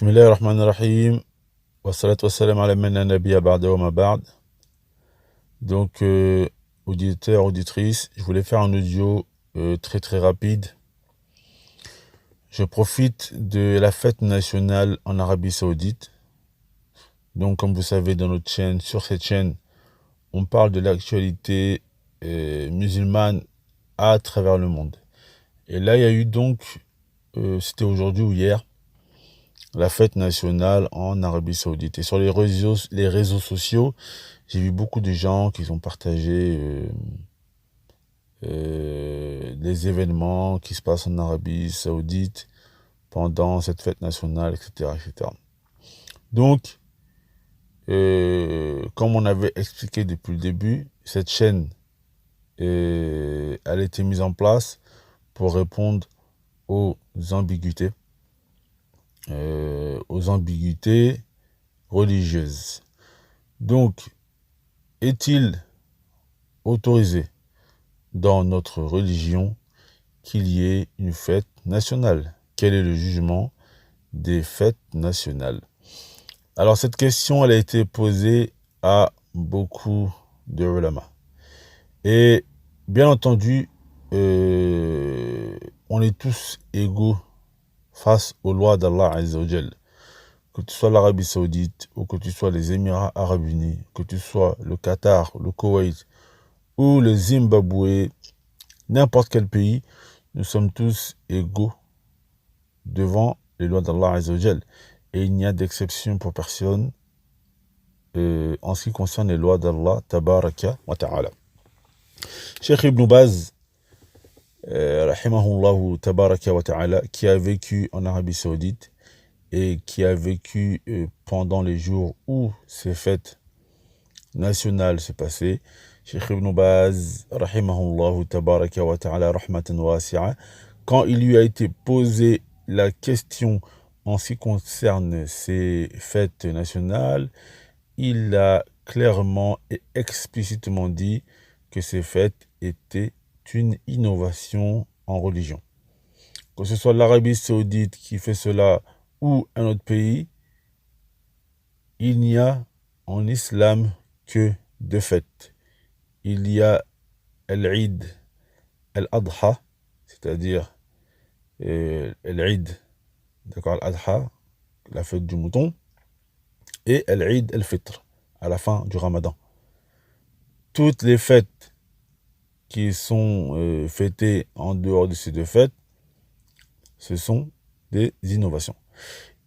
Bismillah ar-Rahman ar-Rahim. Wa salatu wa salam ala man la nabiyya ba'da wa ma ba'd. Donc, auditeurs, auditrices, je voulais faire un audio très très rapide. Je profite de la fête nationale en Arabie Saoudite. Donc, comme vous savez, dans notre chaîne, sur cette chaîne, on parle de l'actualité musulmane à travers le monde. Et là, il y a eu donc, c'était aujourd'hui ou hier, la fête nationale en Arabie Saoudite. Et sur les réseaux sociaux, j'ai vu beaucoup de gens qui ont partagé les événements qui se passent en Arabie Saoudite pendant cette fête nationale, etc. etc. Donc, comme on avait expliqué depuis le début, cette chaîne, elle a été mise en place pour répondre aux ambiguïtés religieuses. Donc, est-il autorisé dans notre religion qu'il y ait une fête nationale? Quel est le jugement des fêtes nationales? Alors, cette question, elle a été posée à beaucoup de ulama. Et bien entendu, on est tous égaux face aux lois d'Allah Azza wa Jal. Que tu sois l'Arabie Saoudite, ou que tu sois les Émirats Arabes Unis, que tu sois le Qatar, le Koweït, ou le Zimbabwe, n'importe quel pays, nous sommes tous égaux devant les lois d'Allah Azza wa Jal. Et il n'y a d'exception pour personne en ce qui concerne les lois d'Allah Tabaraka wa Ta'ala. Cheikh Ibn Baz, rahimahullah Tabaraka wa Ta'ala, qui a vécu en Arabie Saoudite et qui a vécu pendant les jours où ces fêtes nationales se passaient, Cheikh Ibn Baz, rahimahullah Tabaraka wa Ta'ala, rahmatan wasi'a, quand il lui a été posé la question en ce qui concerne ces fêtes nationales, il a clairement et explicitement dit que ces fêtes étaient une innovation en religion. Que ce soit l'Arabie Saoudite qui fait cela ou un autre pays, il n'y a en islam que deux fêtes. Il y a l'Eid al-Adha, c'est-à-dire l'Eid, d'accord, al-Adha, la fête du mouton, et l'Eid al-Fitr, à la fin du Ramadan. Toutes les fêtes qui sont fêtées en dehors de ces deux fêtes, ce sont des innovations.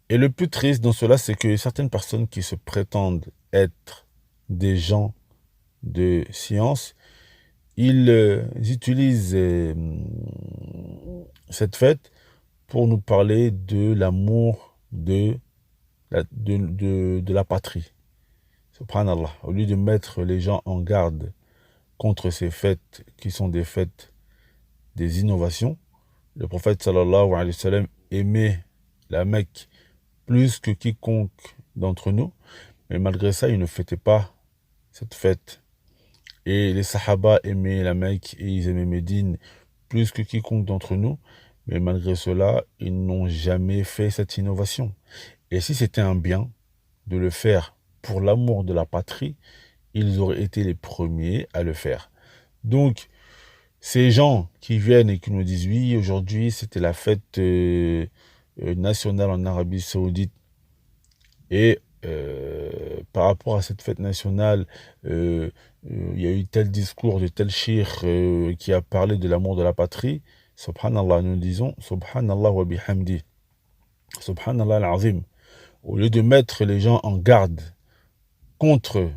Et le plus triste dans cela, c'est que certaines personnes qui se prétendent être des gens de science, ils utilisent cette fête pour nous parler de l'amour de la patrie. Subhanallah. Au lieu de mettre les gens en garde contre ces fêtes qui sont des fêtes des innovations, le prophète sallallahu alayhi wa sallam aimait la Mecque plus que quiconque d'entre nous, mais malgré ça, il ne fêtait pas cette fête. Et les Sahaba aimaient la Mecque et ils aimaient Médine plus que quiconque d'entre nous, mais malgré cela, ils n'ont jamais fait cette innovation. Et si c'était un bien de le faire pour l'amour de la patrie, ils auraient été les premiers à le faire. Donc, ces gens qui viennent et qui nous disent oui, aujourd'hui c'était la fête nationale en Arabie Saoudite, et par rapport à cette fête nationale, il y a eu tel discours de tel cheikh qui a parlé de l'amour de la patrie. Subhanallah, nous disons Subhanallah wa bihamdi, Subhanallah al-azim. Au lieu de mettre les gens en garde contre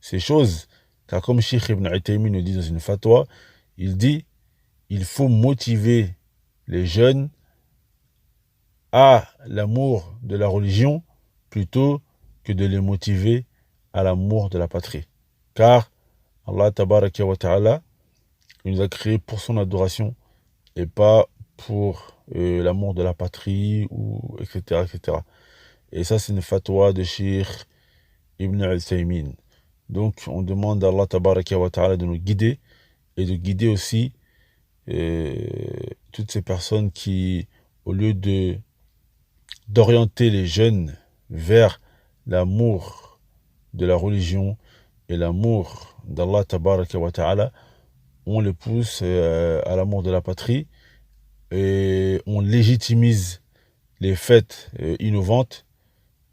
ces choses, car comme Cheikh Ibn Uthaymeen nous dit dans une fatwa, il dit il faut motiver les jeunes à l'amour de la religion plutôt que de les motiver à l'amour de la patrie. Car Allah Tabaraka wa Ta'ala, il nous a créés pour son adoration et pas pour l'amour de la patrie, ou etc., etc. Et ça, c'est une fatwa de Cheikh Ibn Uthaymeen. Donc, on demande à Allah Tabaraka wa Ta'ala de nous guider et de guider aussi toutes ces personnes qui, au lieu de d'orienter les jeunes vers l'amour de la religion et l'amour d'Allah tabaraka wa ta'ala. On les pousse à l'amour de la patrie et on légitimise les fêtes innovantes.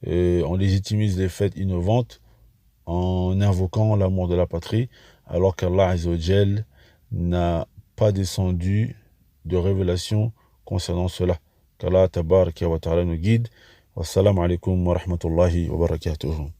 On légitimise les fêtes innovantes en invoquant l'amour de la patrie, alors qu'Allah Azza wa Jal n'a pas descendu de révélation concernant cela. Qu'Allah tabaraka wa ta'ala nous guide. Wassalamu alaikum wa rahmatullahi wa barakatuh.